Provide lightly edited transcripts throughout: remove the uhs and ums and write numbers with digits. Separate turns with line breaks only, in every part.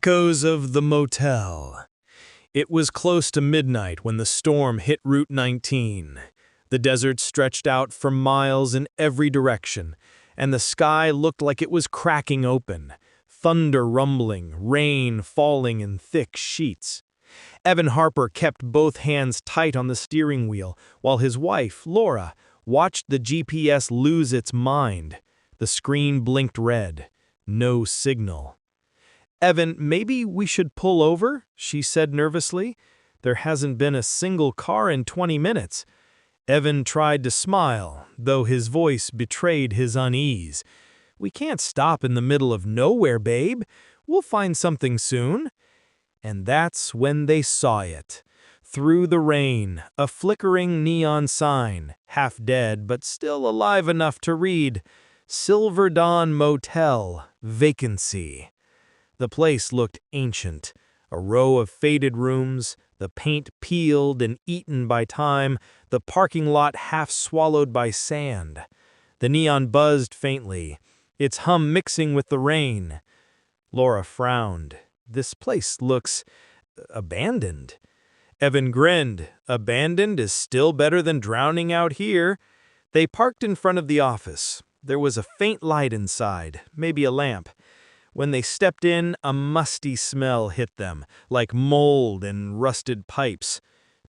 Echoes of the motel. It was close to midnight when the storm hit Route 19. The desert stretched out for miles in every direction, and the sky looked like it was cracking open, thunder rumbling, rain falling in thick sheets. Evan Harper kept both hands tight on the steering wheel, while his wife, Laura, watched the GPS lose its mind. The screen blinked red. No signal. "Evan, maybe we should pull over," she said nervously. "There hasn't been a single car in 20 minutes. Evan tried to smile, though his voice betrayed his unease. "We can't stop in the middle of nowhere, babe. We'll find something soon." And that's when they saw it. Through the rain, a flickering neon sign, half dead but still alive enough to read, "Silver Dawn Motel, Vacancy." The place looked ancient, a row of faded rooms, the paint peeled and eaten by time, the parking lot half swallowed by sand. The neon buzzed faintly, its hum mixing with the rain. Laura frowned. "This place looks abandoned." Evan grinned. "Abandoned is still better than drowning out here." They parked in front of the office. There was a faint light inside, maybe a lamp. When they stepped in, a musty smell hit them, like mold and rusted pipes.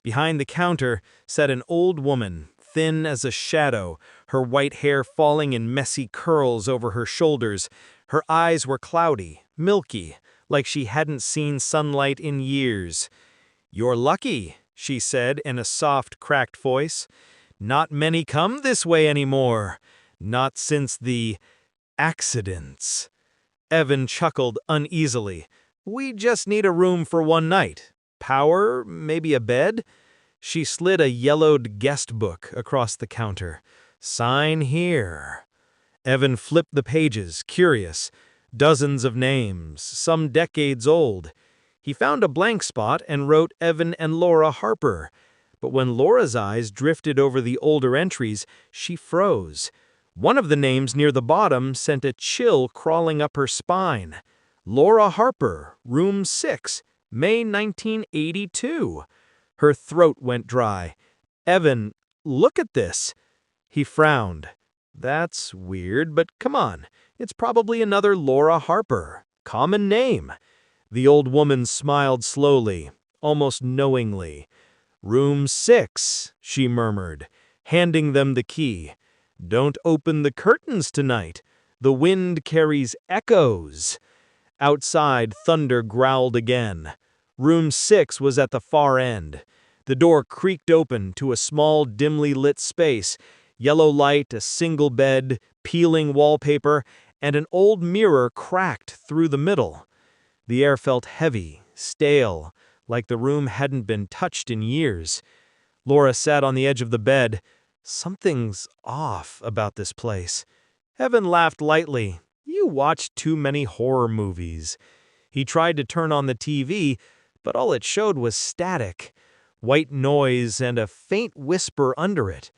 Behind the counter sat an old woman, thin as a shadow, her white hair falling in messy curls over her shoulders. Her eyes were cloudy, milky, like she hadn't seen sunlight in years. "You're lucky," she said in a soft, cracked voice. "Not many come this way anymore. Not since the accidents." Evan chuckled uneasily. "We just need a room for one night. Power, maybe a bed?" She slid a yellowed guest book across the counter. "Sign here." Evan flipped the pages, curious. Dozens of names, some decades old. He found a blank spot and wrote Evan and Laura Harper. But when Laura's eyes drifted over the older entries, she froze. One of the names near the bottom sent a chill crawling up her spine. "Laura Harper, Room 6, May 1982. Her throat went dry. "Evan, look at this." He frowned. "That's weird, but come on. It's probably another Laura Harper. Common name." The old woman smiled slowly, almost knowingly. "Room 6, she murmured, handing them the key. "Don't open the curtains tonight. The wind carries echoes." Outside, thunder growled again. Room 6 was at the far end. The door creaked open to a small, dimly lit space. Yellow light, a single bed, peeling wallpaper, and an old mirror cracked through the middle. The air felt heavy, stale, like the room hadn't been touched in years. Laura sat on the edge of the bed. "Something's off about this place." Evan laughed lightly. "You watch too many horror movies." He tried to turn on the TV, but all it showed was static, white noise and a faint whisper under it.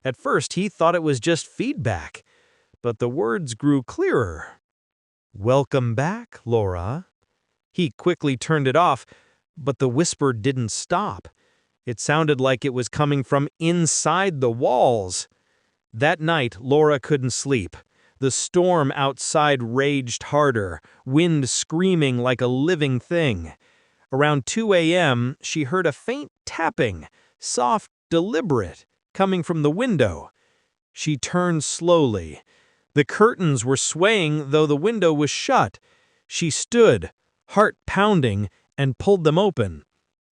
At first he thought it was just feedback, but the words grew clearer. "Welcome back, Laura." He quickly turned it off, but the whisper didn't stop. It sounded like it was coming from inside the walls. That night, Laura couldn't sleep. The storm outside raged harder, wind screaming like a living thing. Around 2 a.m., she heard a faint tapping, soft, deliberate, coming from the window. She turned slowly. The curtains were swaying, though the window was shut. She stood, heart pounding, and pulled them open.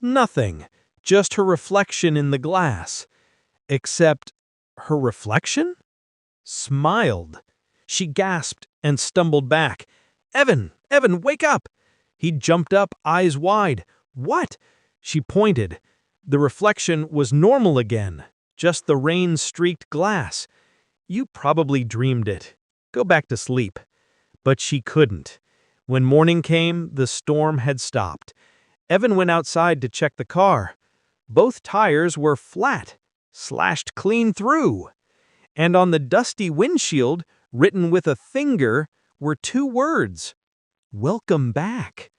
Nothing. Just her reflection in the glass. Except her reflection smiled. She gasped and stumbled back. "Evan! Evan, wake up!" He jumped up, eyes wide. "What?" She pointed. The reflection was normal again, just the rain-streaked glass. "You probably dreamed it. Go back to sleep." But she couldn't. When morning came, the storm had stopped. Evan went outside to check the car. Both tires were flat, slashed clean through. And on the dusty windshield, written with a finger, were 2 words. "Welcome back."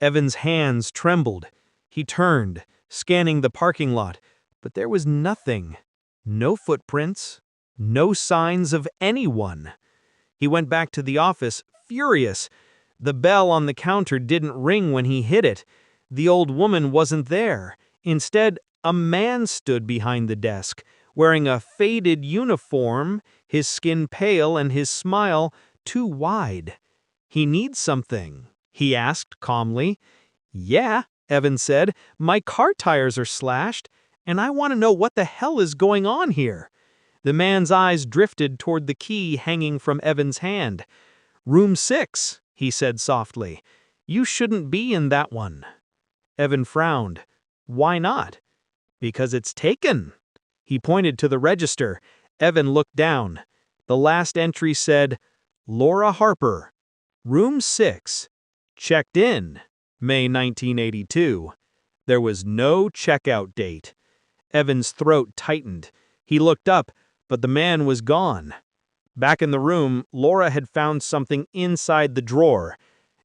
Evan's hands trembled. He turned, scanning the parking lot, but there was nothing. No footprints, no signs of anyone. He went back to the office, furious. The bell on the counter didn't ring when he hit it. The old woman wasn't there. Instead, a man stood behind the desk, wearing a faded uniform, his skin pale and his smile too wide. "He needs something?" he asked calmly. "Yeah," Evan said, "my car tires are slashed, and I want to know what the hell is going on here." The man's eyes drifted toward the key hanging from Evan's hand. "Room 6, he said softly. "You shouldn't be in that one." Evan frowned. "Why not?" "Because it's taken." He pointed to the register. Evan looked down. The last entry said, "Laura Harper, Room 6, checked in, May 1982. There was no checkout date. Evan's throat tightened. He looked up, but the man was gone. Back in the room, Laura had found something inside the drawer.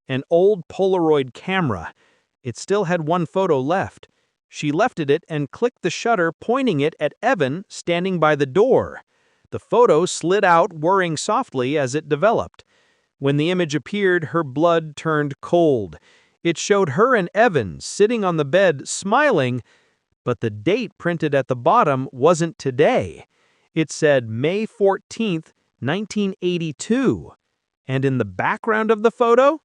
An old Polaroid camera. It still had one photo left. She lifted it and clicked the shutter, pointing it at Evan standing by the door. The photo slid out, whirring softly as it developed. When the image appeared, her blood turned cold. It showed her and Evan sitting on the bed, smiling, but the date printed at the bottom wasn't today. It said May 14th, 1982. And in the background of the photo,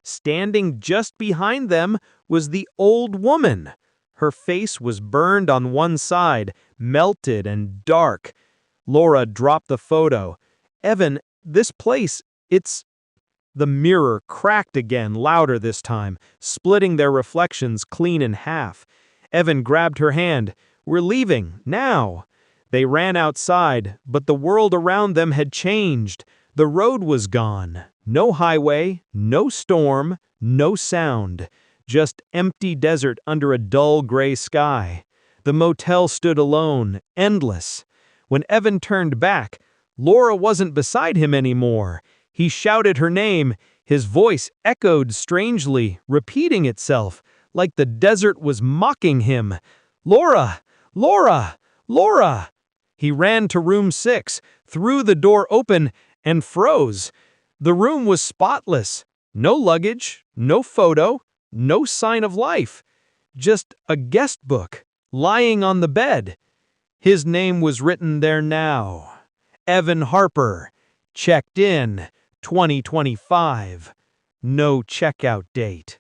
standing just behind them, was the old woman. Her face was burned on one side, melted and dark. Laura dropped the photo. "Evan, this place, it's..." The mirror cracked again, louder this time, splitting their reflections clean in half. Evan grabbed her hand. "We're leaving, now." They ran outside, but the world around them had changed. The road was gone. No highway, no storm, no sound. Just empty desert under a dull gray sky. The motel stood alone, endless. When Evan turned back, Laura wasn't beside him anymore. He shouted her name. His voice echoed strangely, repeating itself, like the desert was mocking him. "Laura! Laura! Laura!" He ran to room 6, threw the door open, and froze. The room was spotless. No luggage, no photo, no sign of life. Just a guest book, lying on the bed. His name was written there now. Evan Harper, checked in, 2025. No checkout date.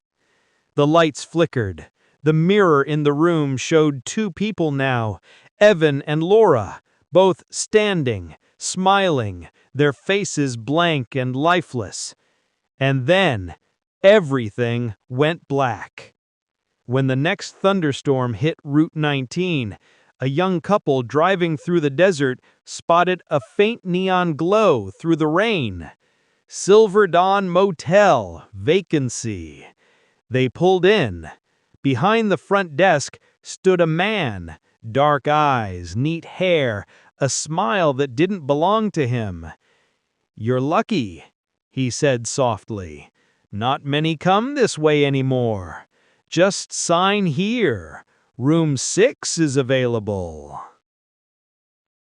The lights flickered. The mirror in the room showed two people now, Evan and Laura, both standing, smiling, their faces blank and lifeless. And then, everything went black. When the next thunderstorm hit Route 19, a young couple driving through the desert spotted a faint neon glow through the rain. Silver Dawn Motel, vacancy. They pulled in. Behind the front desk stood a man, dark eyes, neat hair, a smile that didn't belong to him. "You're lucky," he said softly. "Not many come this way anymore. Just sign here. Room 6 is available."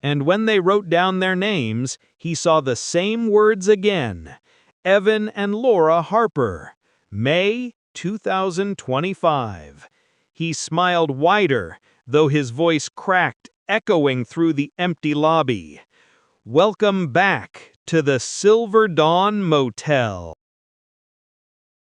And when they wrote down their names, he saw the same words again. Evan and Laura Harper, May 2025. He smiled wider, though his voice cracked, echoing through the empty lobby. "Welcome back to the Silver Dawn Motel."